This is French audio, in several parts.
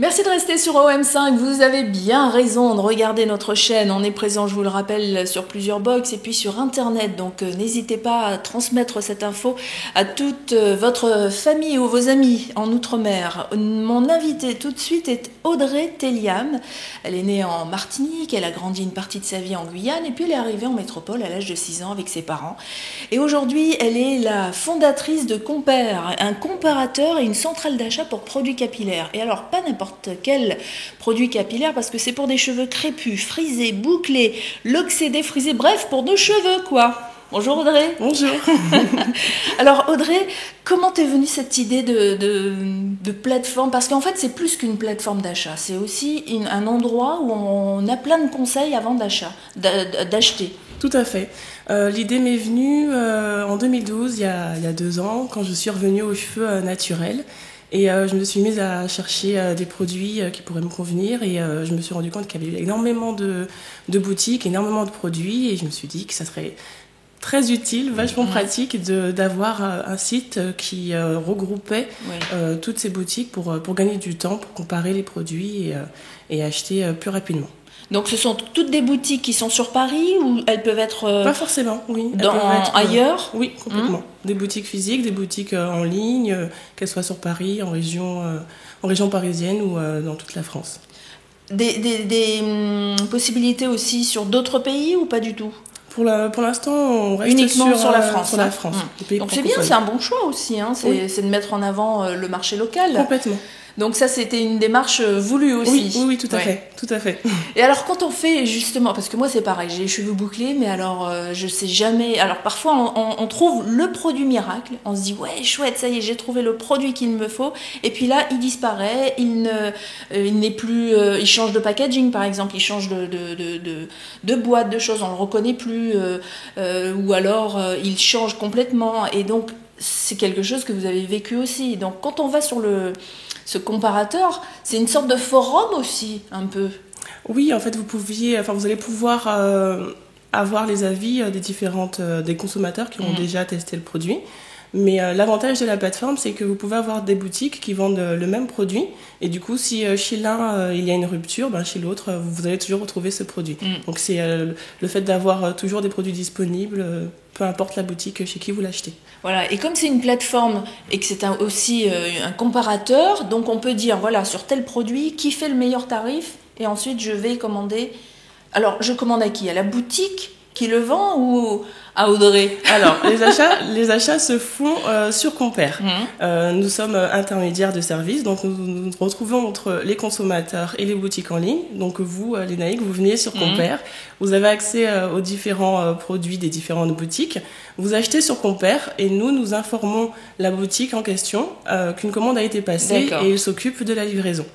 Merci de rester sur OM5, vous avez bien raison de regarder notre chaîne. On est présent, je vous le rappelle, sur plusieurs box et puis sur internet. Donc n'hésitez pas à transmettre cette info à toute votre famille ou vos amis en Outre-mer. Mon invitée tout de suite est Audrey Telliam. Elle est née en Martinique, elle a grandi une partie de sa vie en Guyane et puis elle est arrivée en métropole à l'âge de 6 ans avec ses parents. Et aujourd'hui, elle est la fondatrice de Compare, un comparateur et une centrale d'achat pour produits capillaires. Et alors, pas n'importe quel produit capillaire, parce que c'est pour des cheveux crépus, frisés, bouclés, l'oxédé, frisé, bref, pour nos cheveux, quoi. Bonjour Audrey. Bonjour. Alors Audrey, comment t'es venue cette idée de plateforme? Parce qu'en fait, c'est plus qu'une plateforme d'achat, c'est aussi un endroit où on a plein de conseils avant d'acheter. Tout à fait. L'idée m'est venue en 2012, il y a 2 ans, quand je suis revenue aux cheveux naturels. Et je me suis mise à chercher des produits qui pourraient me convenir et je me suis rendu compte qu'il y avait énormément de boutiques, énormément de produits et je me suis dit que ça serait très utile, vachement pratique d'avoir un site qui regroupait toutes ces boutiques pour gagner du temps, pour comparer les produits et acheter plus rapidement. Donc ce sont toutes des boutiques qui sont sur Paris ou elles peuvent être pas forcément, oui. Ailleurs? Oui, complètement. Des boutiques physiques, des boutiques en ligne, qu'elles soient sur Paris, en région parisienne ou dans toute la France. Des possibilités aussi sur d'autres pays ou pas du tout? Pour l'instant, on reste uniquement sur la France. Sur la France. Donc c'est bien, c'est un bon choix aussi, hein. C'est de mettre en avant le marché local. Complètement. Donc ça, c'était une démarche voulue aussi. Oui, tout à fait, tout à fait. Et alors, quand on fait justement, parce que moi c'est pareil, j'ai les cheveux bouclés, mais alors je sais jamais. Alors parfois, on trouve le produit miracle. On se dit ouais, chouette, ça y est, j'ai trouvé le produit qu'il me faut. Et puis là, il disparaît. Il n'est plus. Il change de packaging, par exemple. Il change de boîte, de choses. On le reconnaît plus. Ou alors, il change complètement. Et donc, c'est quelque chose que vous avez vécu aussi. Donc, quand on va sur ce comparateur, c'est une sorte de forum aussi, un peu. Oui, en fait, vous allez pouvoir avoir les avis des consommateurs qui ont déjà testé le produit. Mais l'avantage de la plateforme, c'est que vous pouvez avoir des boutiques qui vendent le même produit. Et du coup, si chez l'un, il y a une rupture, chez l'autre, vous allez toujours retrouver ce produit. Donc, c'est le fait d'avoir toujours des produits disponibles, peu importe la boutique chez qui vous l'achetez. Voilà, et comme c'est une plateforme et que c'est aussi un comparateur, donc on peut dire, voilà, sur tel produit, qui fait le meilleur tarif, et ensuite je vais commander. Alors, je commande à qui? À la boutique qui le vend ou à Audrey? Alors, les achats se font sur Compare. Nous sommes intermédiaires de services, donc nous nous retrouvons entre les consommateurs et les boutiques en ligne. Donc vous, les naïcs, vous venez sur Compare, vous avez accès aux différents produits des différentes boutiques, vous achetez sur Compare et nous informons la boutique en question qu'une commande a été passée. D'accord. Et il s'occupe de la livraison.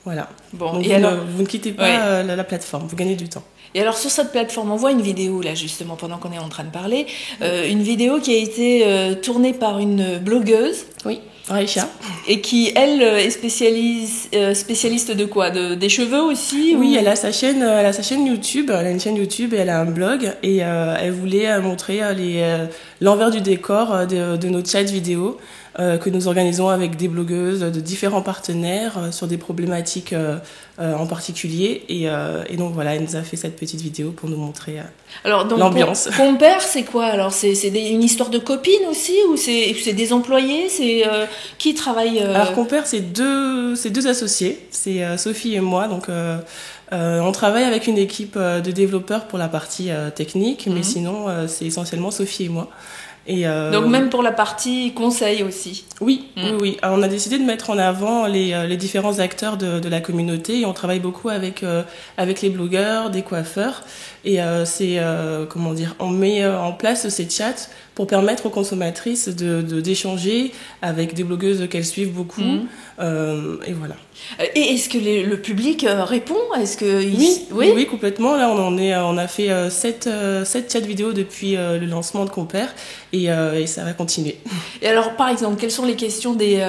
Voilà. Bon, donc vous ne quittez pas la plateforme, vous gagnez du temps. Et alors sur cette plateforme, on voit une vidéo là justement pendant qu'on est en train de parler, une vidéo qui a été tournée par une blogueuse. Oui, Aïcha. Et qui, elle, est spécialiste de quoi? Des cheveux aussi? Oui, elle a sa chaîne YouTube, elle a une chaîne YouTube et elle a un blog et elle voulait montrer l'envers du décor de nos chats vidéo que nous organisons avec des blogueuses de différents partenaires sur des problématiques en particulier et donc voilà, elle nous a fait cette petite vidéo pour nous montrer l'ambiance. Compare, c'est quoi alors? C'est une histoire de copines aussi ou c'est des employés? C'est qui travaille Alors Compare, c'est deux associés, c'est Sophie et moi, donc on travaille avec une équipe de développeurs pour la partie technique, mais sinon c'est essentiellement Sophie et moi. Donc même pour la partie conseil aussi. Oui. Alors, on a décidé de mettre en avant les différents acteurs de la communauté et on travaille beaucoup avec les blogueurs, des coiffeurs et on met en place ces chats pour permettre aux consommatrices d'échanger avec des blogueuses qu'elles suivent beaucoup et voilà. Et est-ce que le public répond? Est-ce que oui, complètement. Là, on a fait 7 chats vidéo depuis le lancement de Compare et ça va continuer. Et alors, par exemple, quelles sont les questions des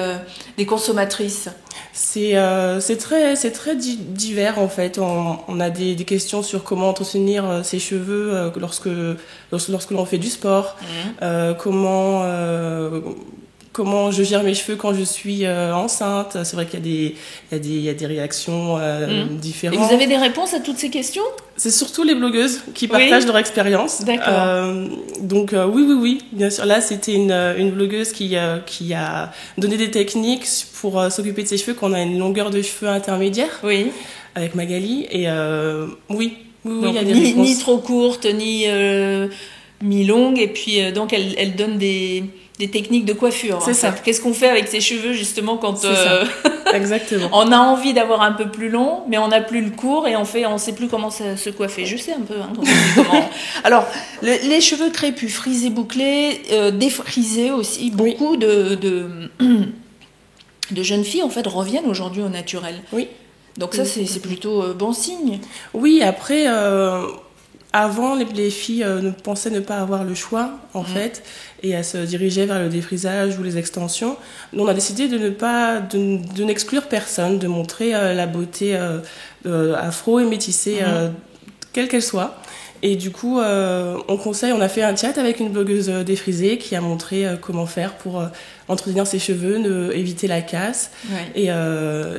consommatrices? C'est très divers en fait. On a des questions sur comment entretenir ses cheveux lorsque l'on fait du sport, comment comment je gère mes cheveux quand je suis enceinte. C'est vrai qu'il y a des réactions différentes. Et vous avez des réponses à toutes ces questions? C'est surtout les blogueuses qui partagent leur expérience. D'accord. Donc oui, bien sûr. Là, c'était une blogueuse qui a donné des techniques pour s'occuper de ses cheveux quand on a une longueur de cheveux intermédiaire. Oui. Avec Magali. Et oui, donc, il y a des réponses. Ni trop courte, ni mi-longue. Et puis, donc, elle donne des techniques de coiffure. C'est ça. Qu'est-ce qu'on fait avec ses cheveux, justement, quand Exactement. on a envie d'avoir un peu plus long, mais on n'a plus le court et on sait plus comment se coiffer. Je sais un peu comment. Alors, les cheveux crépus, frisés, bouclés, défrisés aussi. Beaucoup de jeunes filles, en fait, reviennent aujourd'hui au naturel. Oui. Donc ça, c'est plutôt bon signe. Oui, après... Avant, les filles pensaient ne pas avoir le choix, en fait, et elles se dirigeaient vers le défrisage ou les extensions. Nous, on a décidé de n'exclure personne, de montrer la beauté afro et métissée, quelle qu'elle soit. Et du coup, on a fait un chat avec une blogueuse défrisée qui a montré comment faire pour entretenir ses cheveux, éviter la casse. Ouais. Et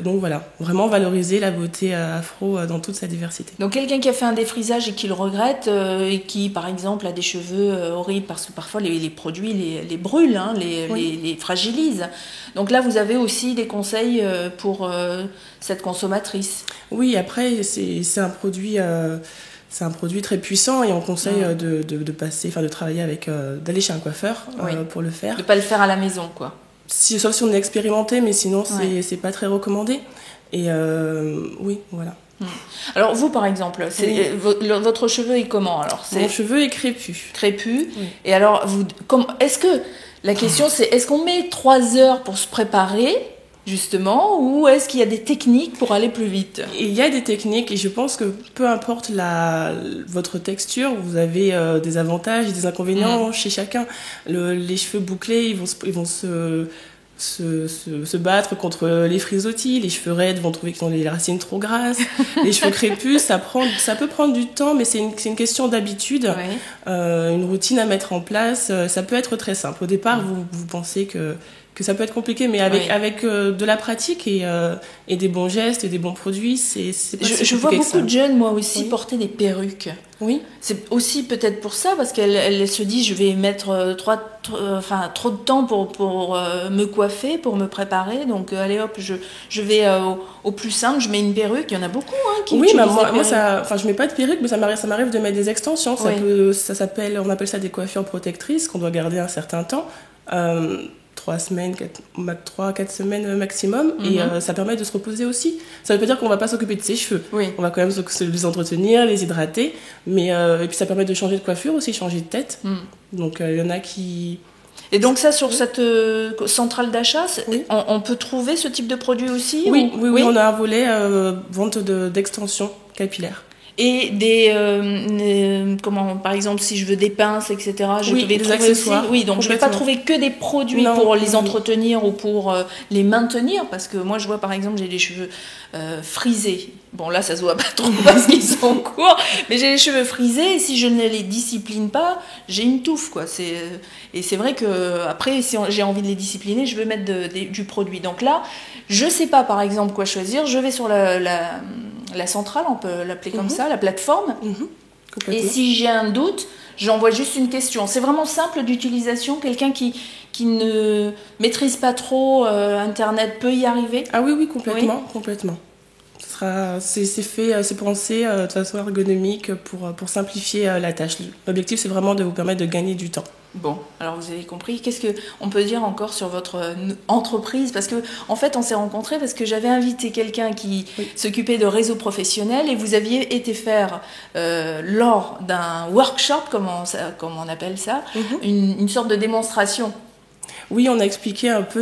donc voilà, vraiment valoriser la beauté afro dans toute sa diversité. Donc quelqu'un qui a fait un défrisage et qui le regrette, et qui par exemple a des cheveux horribles parce que parfois les produits les brûlent, les fragilisent. Donc là, vous avez aussi des conseils pour cette consommatrice. Oui, après, c'est un produit... C'est un produit très puissant et on conseille de travailler d'aller chez un coiffeur pour le faire. De ne pas le faire à la maison, quoi. Sauf si on est expérimenté, mais sinon, c'est pas très recommandé. Et oui, voilà. Alors, vous, par exemple, votre cheveu est comment alors? Mon cheveu est crépu. Crépu. Oui. Et alors, la question, c'est est-ce qu'on met 3 heures pour se préparer justement, ou est-ce qu'il y a des techniques pour aller plus vite? Il y a des techniques et je pense que peu importe votre texture, vous avez des avantages et des inconvénients chez chacun. Les cheveux bouclés, ils vont se battre contre les frisottis, les cheveux raides vont trouver qu'ils ont les racines trop grasses, les cheveux crépus, ça peut prendre du temps, mais c'est une question d'habitude, une routine à mettre en place. Ça peut être très simple. Au départ, vous pensez que ça peut être compliqué, mais avec de la pratique et des bons gestes et des bons produits, c'est pas si compliqué. Je vois beaucoup de jeunes, moi aussi, porter des perruques. Oui. C'est aussi peut-être pour ça, parce qu'elle se dit, je vais mettre trop de temps pour me coiffer, pour me préparer. Donc, allez hop, je vais au plus simple, je mets une perruque. Il y en a beaucoup qui utilisent des perruques. Je mets pas de perruque, mais ça m'arrive de mettre des extensions. On appelle ça des coiffures protectrices, qu'on doit garder un certain temps. 3 semaines, 4 semaines maximum, et ça permet de se reposer aussi. Ça veut pas dire qu'on va pas s'occuper de ses cheveux. Oui. On va quand même les entretenir, les hydrater, mais et puis ça permet de changer de coiffure aussi, changer de tête. Donc il y en a qui... Et donc ça, sur cette centrale d'achat, on peut trouver ce type de produit aussi? Oui, on a un volet vente d'extensions capillaires. Et par exemple, si je veux des pinces, etc., je vais trouver accessoires. Aussi. Oui, donc je ne vais pas trouver que des produits pour les entretenir ou pour les maintenir, parce que moi, je vois par exemple, j'ai des cheveux frisés. Bon, là, ça se voit pas trop parce qu'ils sont courts, mais j'ai les cheveux frisés et si je ne les discipline pas, j'ai une touffe, quoi. Et c'est vrai que après, si j'ai envie de les discipliner, je veux mettre du produit. Donc là, je sais pas, par exemple, quoi choisir. Je vais sur la centrale, on peut l'appeler comme ça, la plateforme. Et si j'ai un doute, j'envoie juste une question. C'est vraiment simple d'utilisation. Quelqu'un qui ne maîtrise pas trop Internet peut y arriver? Ah oui, complètement. C'est pensé de façon ergonomique pour simplifier la tâche. L'objectif, c'est vraiment de vous permettre de gagner du temps. Bon, alors vous avez compris. Qu'est-ce qu'on peut dire encore sur votre entreprise? Parce que, en fait, on s'est rencontrés parce que j'avais invité quelqu'un qui s'occupait de réseau professionnel et vous aviez été faire, lors d'un workshop, comme on appelle ça, une sorte de démonstration. Oui, on a expliqué un peu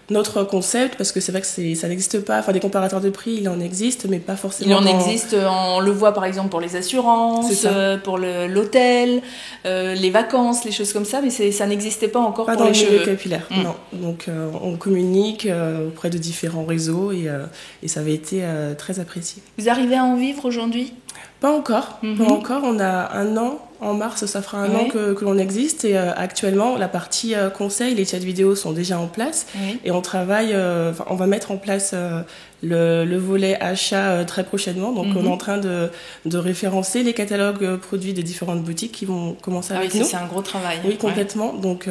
notre concept, parce que c'est vrai que ça n'existe pas. Enfin, des comparateurs de prix, il en existe, mais pas forcément. Il en existe, on le voit par exemple pour les assurances, pour l'hôtel, les vacances, les choses comme ça, mais ça n'existait pas encore pas pour dans les le cheveux. milieu capillaire, non. Donc on communique auprès de différents réseaux et ça avait été très apprécié. Vous arrivez à en vivre aujourd'hui ? Pas encore, pas encore. On a 1 an, en mars, ça fera un an que l'on existe et actuellement, la partie conseil, les chats vidéo sont déjà en place et on travaille, on va mettre en place le volet achat très prochainement. Donc on est en train de référencer les catalogues produits des différentes boutiques qui vont commencer avec nous. C'est un gros travail. Oui, complètement. Donc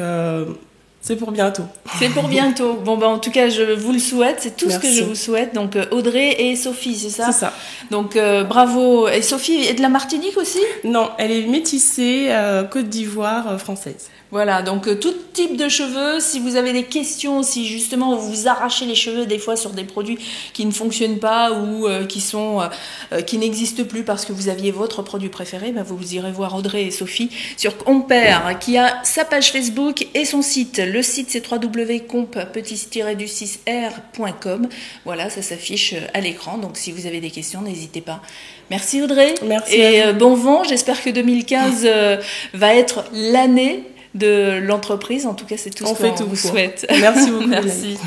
c'est pour bientôt. C'est pour bientôt. Bon, en tout cas, je vous le souhaite. C'est tout Merci. ce que je vous souhaite. Donc, Audrey et Sophie, c'est ça ? C'est ça. Donc, bravo. Et Sophie est de la Martinique aussi ? Non, elle est métissée Côte d'Ivoire française. Voilà, donc tout type de cheveux. Si vous avez des questions, si justement vous arrachez les cheveux des fois sur des produits qui ne fonctionnent pas ou qui n'existent plus parce que vous aviez votre produit préféré, vous irez voir Audrey et Sophie sur Compère, qui a sa page Facebook et son site. Le site c'est www.comp-6r.com. Voilà, ça s'affiche à l'écran. Donc si vous avez des questions, n'hésitez pas. Merci Audrey. Merci. Et bon vent. J'espère que 2015 va être l'année de l'entreprise. En tout cas, c'est tout ce qu'on vous souhaite. Merci beaucoup. Merci.